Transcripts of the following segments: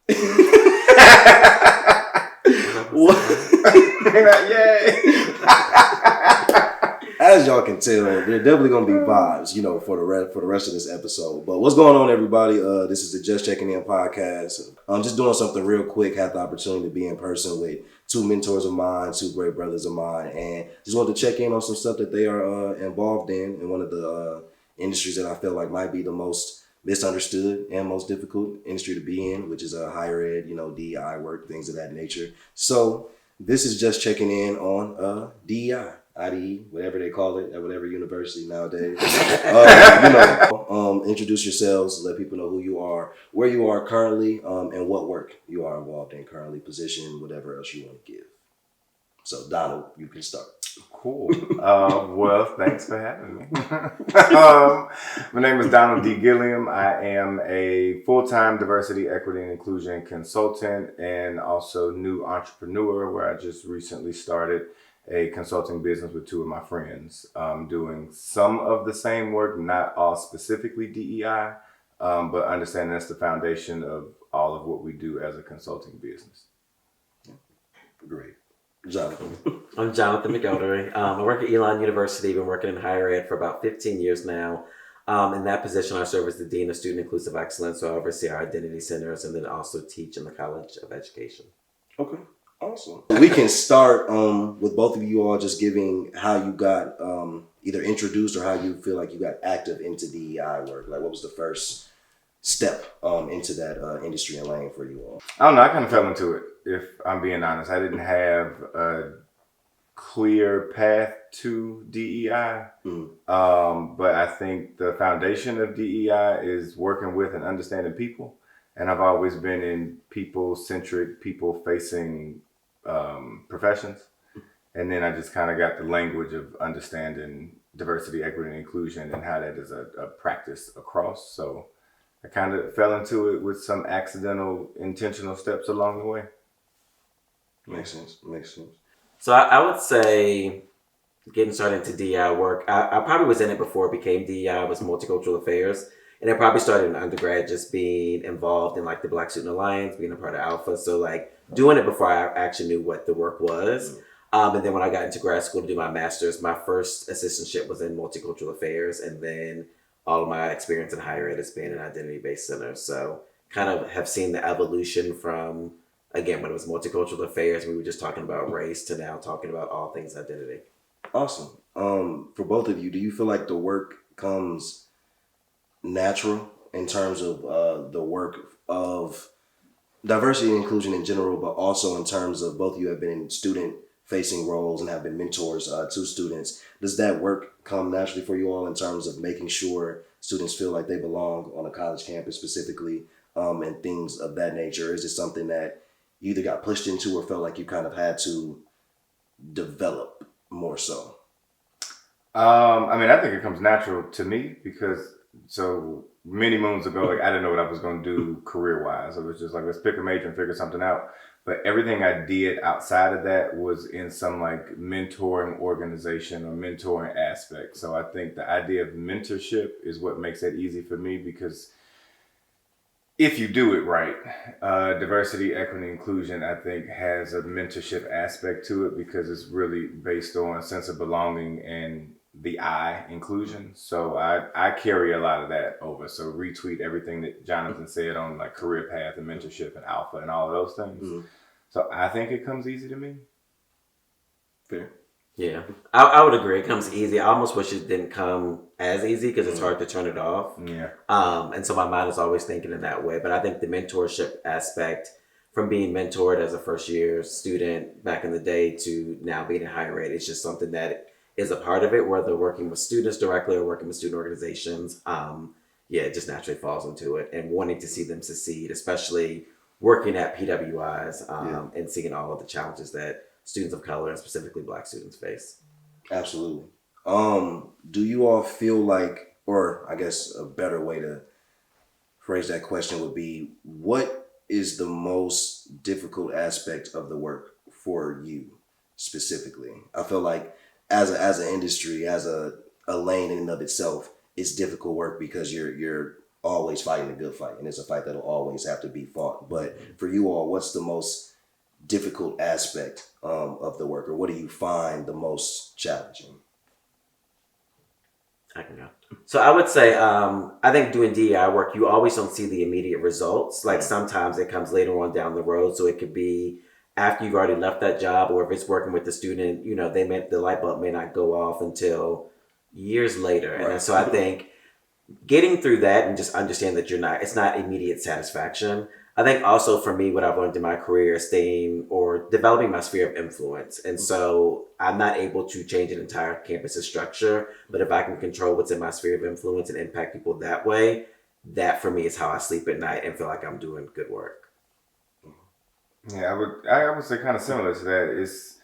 Yay! As y'all can tell, there definitely gonna be vibes, for the rest of this episode. But what's going on, everybody? This is the Just Checking In podcast. I'm just doing something real quick. Had the opportunity to be in person with two mentors of mine, two great brothers of mine, and just wanted to check in on some stuff that they are involved in one of the industries that I feel like might be the most misunderstood and most difficult industry to be in, which is higher ed, DEI work, things of that nature. So this is just checking in on DEI. IDE, whatever they call it, at whatever university nowadays. Introduce yourselves, let people know who you are, where you are currently, and what work you are involved in currently, position, whatever else you want to give. So, Donald, you can start. Cool. Well, thanks for having me. My name is Donald D. Gilliam. I am a full-time diversity, equity, and inclusion consultant and also new entrepreneur where I just recently started a consulting business with two of my friends, doing some of the same work, not all specifically DEI, but understanding that's the foundation of all of what we do as a consulting business. Great. Jonathan. I'm Jonathan McElderry. I work at Elon University. Been working in higher ed for about 15 years now. In that position, I serve as the Dean of Student Inclusive Excellence, so I oversee our identity centers and then also teach in the College of Education. Okay. Awesome. We can start with both of you all just giving how you got either introduced or how you feel like you got active into DEI work. Like, what was the first step into that industry and lane for you all? I don't know. I kind of fell into it, if I'm being honest. I didn't have a clear path to DEI, but I think the foundation of DEI is working with and understanding people. And I've always been in people-centric, people-facing professions. And then I just kind of got the language of understanding diversity, equity, and inclusion and how that is a practice across. So I kind of fell into it with some accidental, intentional steps along the way. Makes sense. So I would say getting started into DEI work, I probably was in it before it became DEI, was multicultural affairs. And it probably started in undergrad, just being involved in like the Black Student Alliance, being a part of Alpha. So like doing it before I actually knew what the work was. And then when I got into grad school to do my master's, my first assistantship was in multicultural affairs. And then all of my experience in higher ed has been in identity-based centers. So kind of have seen the evolution from, again, when it was multicultural affairs, we were just talking about race to now talking about all things identity. Awesome. For both of you, do you feel like the work comes natural in terms of the work of diversity and inclusion in general, but also in terms of both of you have been in student-facing roles and have been mentors to students? Does that work come naturally for you all in terms of making sure students feel like they belong on a college campus specifically, and things of that nature? Or is it something that you either got pushed into or felt like you kind of had to develop more so? I think it comes natural to me because so many moons ago, like I didn't know what I was going to do career-wise. It was just like, let's pick a major and figure something out. But everything I did outside of that was in some like mentoring organization or mentoring aspect. So I think the idea of mentorship is what makes that easy for me because if you do it right, diversity, equity, inclusion, I think has a mentorship aspect to it because it's really based on sense of belonging and the I, inclusion. So I carry a lot of that over. So retweet everything that Jonathan said on like career path and mentorship and alpha and all of those things. Mm-hmm. So I think it comes easy to me. Fair. Yeah, I would agree. It comes easy. I almost wish it didn't come as easy because it's hard to turn it off. Yeah. And so my mind is always thinking in that way. But I think the mentorship aspect, from being mentored as a first year student back in the day to now being in higher ed, it's just something that is a part of it, whether working with students directly or working with student organizations. It just naturally falls into it, and wanting to see them succeed, especially working at PWIs and seeing all of the challenges that students of color and specifically Black students face. Absolutely. Do you all feel like, or I guess a better way to phrase that question would be, what is the most difficult aspect of the work for you specifically? I feel like as an industry, as a lane in and of itself, it's difficult work because you're always fighting a good fight, and it's a fight that'll always have to be fought. But for you all, what's the most difficult aspect of the work, or what do you find the most challenging? I can go. So I would say, I think doing DEI work, you always don't see the immediate results. Like sometimes it comes later on down the road. So it could be after you've already left that job, or if it's working with the student, you know, the light bulb may not go off until years later. Right. And so I think getting through that and just understand that it's not immediate satisfaction. I think also for me, what I've learned in my career is staying or developing my sphere of influence. And so I'm not able to change an entire campus's structure, but if I can control what's in my sphere of influence and impact people that way, that for me is how I sleep at night and feel like I'm doing good work. Yeah, I would say kind of similar to that. It's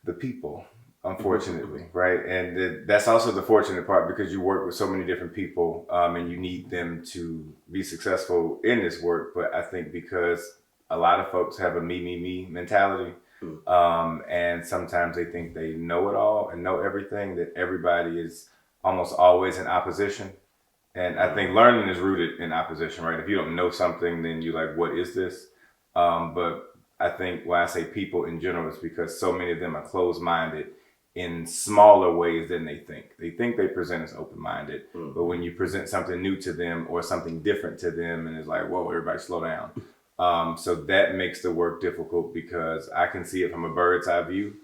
the people, unfortunately, right? And that's also the fortunate part, because you work with so many different people, and you need them to be successful in this work. But I think because a lot of folks have a me mentality, and sometimes they think they know it all and know everything, that everybody is almost always in opposition. And I think learning is rooted in opposition, right? If you don't know something, then you're like, what is this? But I think when I say people in general, it's because so many of them are closed-minded in smaller ways than they think. They think they present as open-minded, but when you present something new to them or something different to them, and it's like, whoa, everybody slow down. So that makes the work difficult, because I can see it from a bird's eye view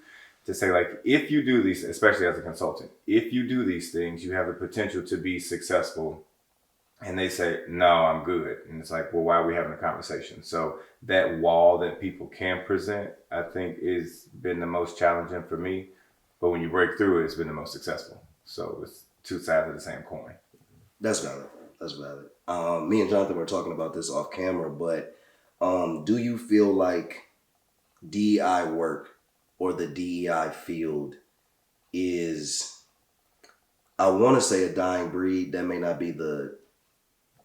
to say, like, if you do these, especially as a consultant, if you do these things, you have the potential to be successful. And they say, no, I'm good. And it's like, well, why are we having a conversation? So that wall that people can present, I think, is been the most challenging for me. But when you break through it, it's been the most successful. So it's two sides of the same coin. That's valid. That's valid. Me and Jonathan were talking about this off camera, but do you feel like DEI work or the DEI field is, I want to say, a dying breed? That may not be the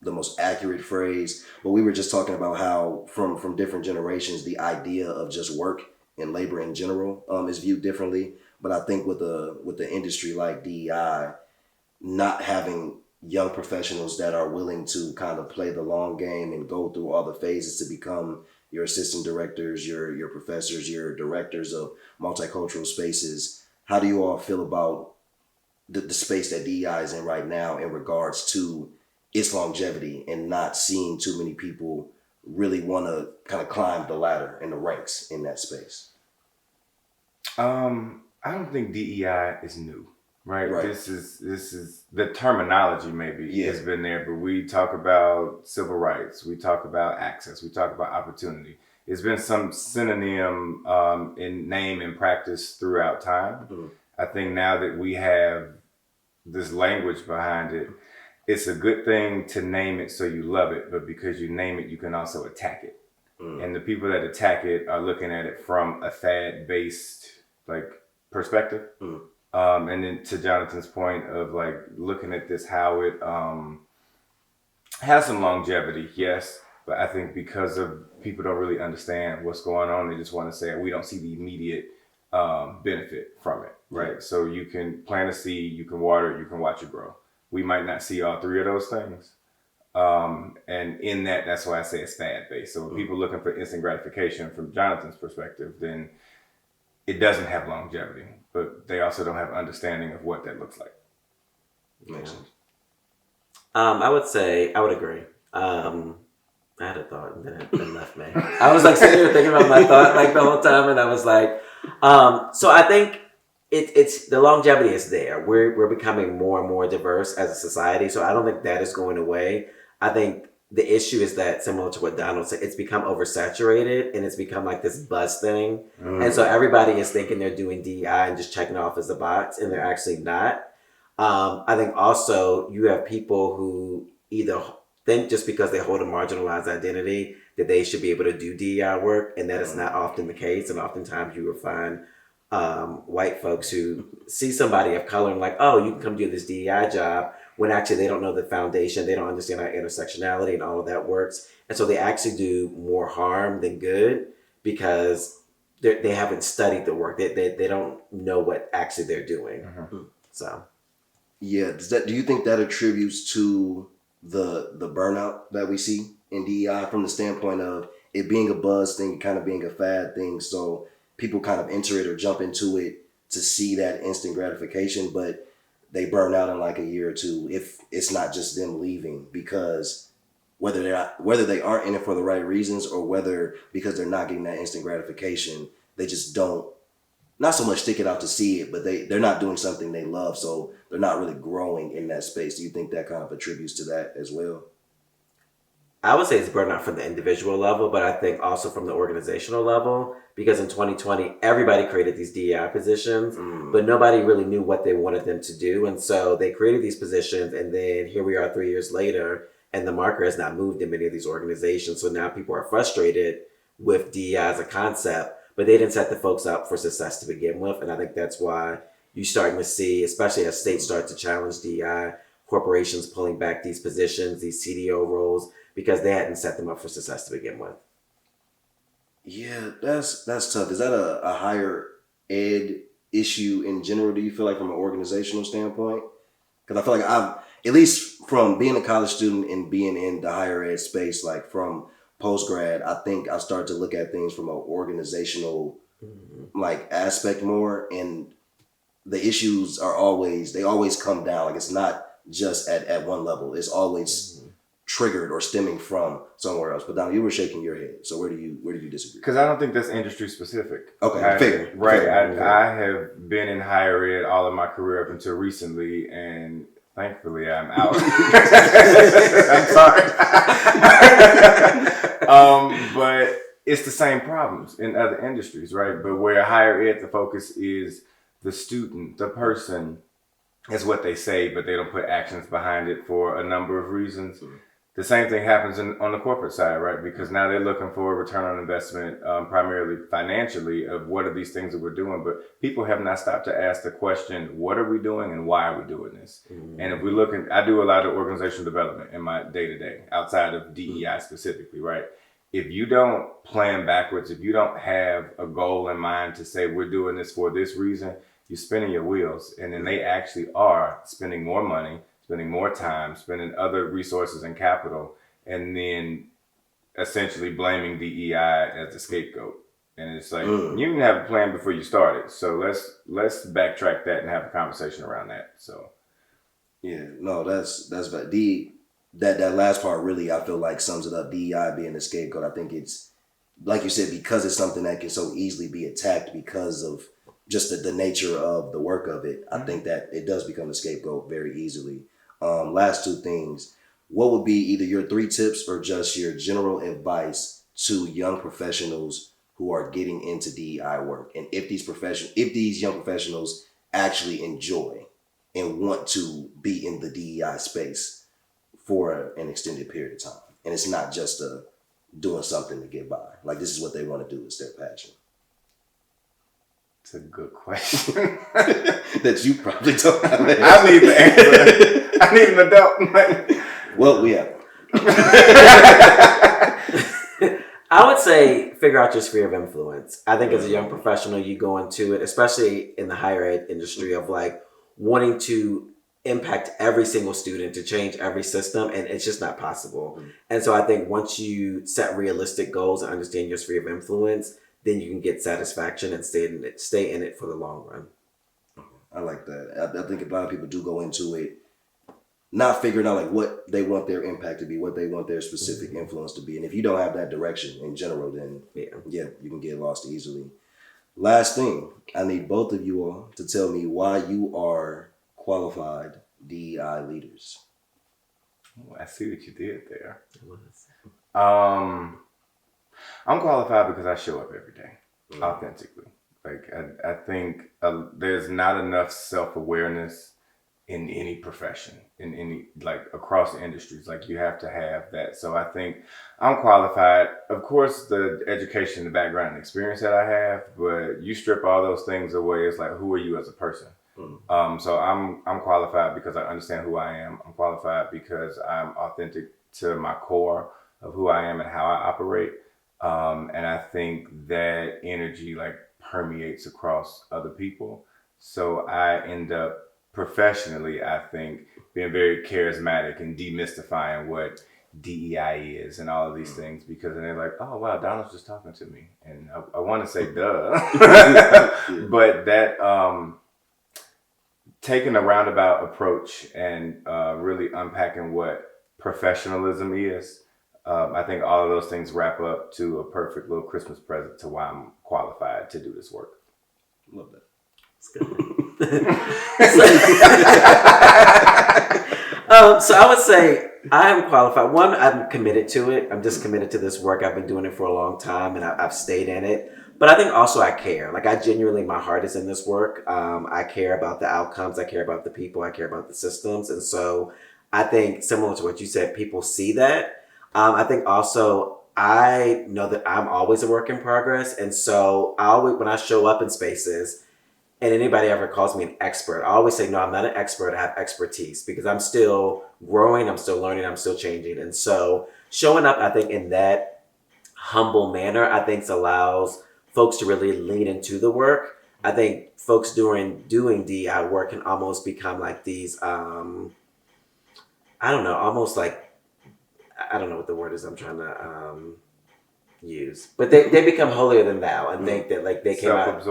most accurate phrase, but we were just talking about how from different generations, the idea of just work and labor in general is viewed differently. But I think with the industry like DEI, not having young professionals that are willing to kind of play the long game and go through all the phases to become your assistant directors, your professors, your directors of multicultural spaces, how do you all feel about the space that DEI is in right now in regards to its longevity and not seeing too many people really want to kind of climb the ladder and the ranks in that space? I don't think DEI is new, right? This is the terminology maybe has been there, but we talk about civil rights, we talk about access, we talk about opportunity. It's been some synonym in name and practice throughout time. I think now that we have this language behind it, it's a good thing to name it so you love it, but because you name it, you can also attack it. And the people that attack it are looking at it from a fad-based perspective. And then to Jonathan's point of looking at this, how it has some longevity, yes, but I think because of people don't really understand what's going on, they just want to say we don't see the immediate benefit from it, right? So you can plant a seed, you can water it, you can watch it grow. We might not see all three of those things. And in that's why I say it's fad-based. So when people are looking for instant gratification from Jonathan's perspective, then it doesn't have longevity, but they also don't have understanding of what that looks like. Makes sense. I would say, I would agree. I had a thought and then it left me. I was sitting here thinking about my thought the whole time, and I was so I think it's the longevity is there. We're becoming more and more diverse as a society, so I don't think that is going away. I think the issue is that, similar to what Donald said, it's become oversaturated and it's become this buzz thing. And so everybody is thinking they're doing DEI and just checking off as a box, and they're actually not. I think also you have people who either think just because they hold a marginalized identity that they should be able to do DEI work, and that is not often the case. And oftentimes you will find white folks who see somebody of color and oh, you can come do this DEI job, when actually they don't know the foundation, they don't understand how intersectionality and all of that works. And so they actually do more harm than good because they haven't studied the work. They don't know what actually they're doing. So. Yeah. Do you think that attributes to the burnout that we see in DEI from the standpoint of it being a buzz thing, kind of being a fad thing. So people kind of enter it or jump into it to see that instant gratification, but they burn out in like a year or two if it's not just them leaving because whether they aren't in it for the right reasons or whether because they're not getting that instant gratification, they just don't not so much stick it out to see it, but they're not doing something they love, so they're not really growing in that space. Do you think that kind of attributes to that as well? I would say it's burnout from the individual level, but I think also from the organizational level, because in 2020, everybody created these DEI positions, but nobody really knew what they wanted them to do. And so they created these positions, and then here we are 3 years later, and the marker has not moved in many of these organizations. So now people are frustrated with DEI as a concept, but they didn't set the folks up for success to begin with. And I think that's why you're starting to see, especially as states start to challenge DEI, corporations pulling back these positions, these CDO roles, because they hadn't set them up for success to begin with. Yeah, that's tough. Is that a higher ed issue in general, do you feel like from an organizational standpoint? Because I feel like I've, at least from being a college student and being in the higher ed space, like from post-grad, I think I start to look at things from an organizational like aspect more, and the issues are they always come down. Like it's not just at one level. It's always triggered or stemming from somewhere else. But Donald, you were shaking your head. So where do you disagree? Because I don't think that's industry specific. Okay, fair. Right. Fair. I have been in higher ed all of my career up until recently, and thankfully I'm out. I'm sorry. But it's the same problems in other industries, right? But where higher ed, the focus is the student, the person, is what they say, but they don't put actions behind it for a number of reasons. The same thing happens on the corporate side, right? Because now they're looking for a return on investment, primarily financially, of what are these things that we're doing. But people have not stopped to ask the question, what are we doing and why are we doing this? And if we look at, I do a lot of organizational development in my day-to-day, outside of DEI specifically, right? If you don't plan backwards, if you don't have a goal in mind to say we're doing this for this reason, you're spinning your wheels. And then they actually are spending more money, spending more time, spending other resources and capital, and then essentially blaming DEI as the scapegoat. And it's like, you didn't have a plan before you started. So let's backtrack that and have a conversation around that. So yeah, no, that's bad. That last part really, I feel like sums it up. DEI being the scapegoat. I think it's, like you said, because it's something that can so easily be attacked because of just the nature of the work of it. I think that it does become the scapegoat very easily. Last two things. What would be either your 3 tips or just your general advice to young professionals who are getting into DEI work? And if these young professionals actually enjoy and want to be in the DEI space for an extended period of time, and it's not just doing something to get by. Like this is what they want to do. It's their passion. it's a good question. That you probably don't have. I need the answer. I need an adult. Well, we have. I would say figure out your sphere of influence. I think as a young professional, you go into it, especially in the higher ed industry, of like wanting to impact every single student, to change every system, and it's just not possible. And so I think once you set realistic goals and understand your sphere of influence, then you can get satisfaction and stay in it for the long run. I like that. I think a lot of people do go into it not figuring out like what they want their impact to be, what they want their specific influence to be. And if you don't have that direction in general, then yeah, you can get lost easily. Last thing, I need both of you all to tell me why you are qualified DEI leaders. I see what you did there. I'm qualified because I show up every day authentically. Like I think there's not enough self-awareness in any profession, in any, like across the industries. Like you have to have that. So I think I'm qualified. Of course, the education, the background and experience that I have, but you strip all those things away, it's like, who are you as a person? So I'm qualified because I understand who I am. I'm qualified because I'm authentic to my core of who I am and how I operate. And I think that energy like permeates across other people. So I end up professionally, I think being very charismatic and demystifying what DEI is and all of these things, because then they're like, oh wow, Donald's just talking to me, and I want to say duh, but that taking a roundabout approach and really unpacking what professionalism is. I think all of those things wrap up to a perfect little Christmas present to why I'm qualified to do this work. Love that. It's good. So I would say I am qualified. One, I'm committed to it. I'm just committed to this work. I've been doing it for a long time, and I've stayed in it. But I think also I care. Like, I genuinely, my heart is in this work. I care about the outcomes. I care about the people. I care about the systems. And so I think, similar to what you said, people see that. I think also I know that I'm always a work in progress. And so I always, when I show up in spaces and anybody ever calls me an expert, I always say, no, I'm not an expert. I have expertise, because I'm still growing. I'm still learning. I'm still changing. And so showing up, I think, in that humble manner, I think allows folks to really lean into the work. I think folks doing DI work can almost become like these, I don't know, almost like, I don't know what the word is I'm trying to use, but they become holier than thou and think that like they came out.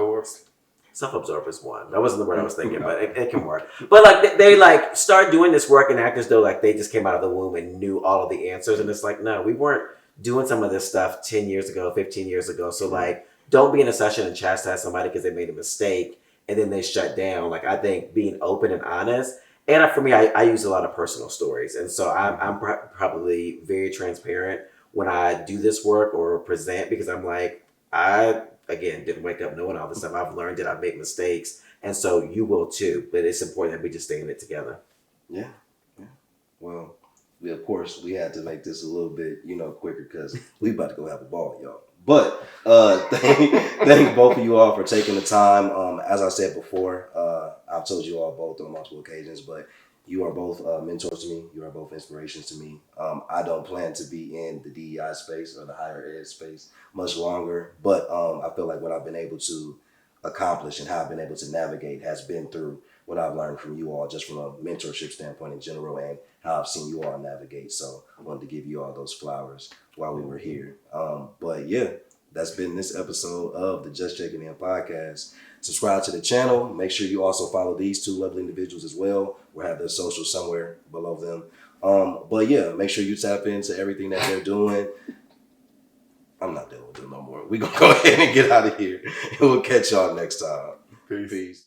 Self-absorbed is one. That wasn't the word I was thinking, but it can work. But like they like start doing this work and act as though like they just came out of the womb and knew all of the answers. And it's like, no, we weren't doing some of this stuff 10 years ago, 15 years ago. So like, don't be in a session and chastise somebody because they made a mistake and then they shut down. Like, I think being open and honest. And for me, I use a lot of personal stories. And so I'm probably very transparent when I do this work or present, because I'm like, I, again, didn't wake up knowing all this stuff. I've learned that I've made mistakes. And so you will too. But it's important that we just stay in it together. Yeah. Well, of course, we had to make this a little bit, quicker, because we about to go have a ball, y'all. But thank both of you all for taking the time. As I said before, I've told you all both on multiple occasions, but you are both mentors to me. You are both inspirations to me. I don't plan to be in the DEI space or the higher ed space much longer, but I feel like what I've been able to accomplish and how I've been able to navigate has been through what I've learned from you all, just from a mentorship standpoint in general, and how I've seen you all navigate. So I wanted to give you all those flowers while we were here. But yeah, that's been this episode of the Just Checkin In podcast. Subscribe to the channel. Make sure you also follow these two lovely individuals as well. We'll have their socials somewhere below them. But yeah, make sure you tap into everything that they're doing. I'm not dealing with them no more. We're going to go ahead and get out of here. And we'll catch y'all next time. Peace.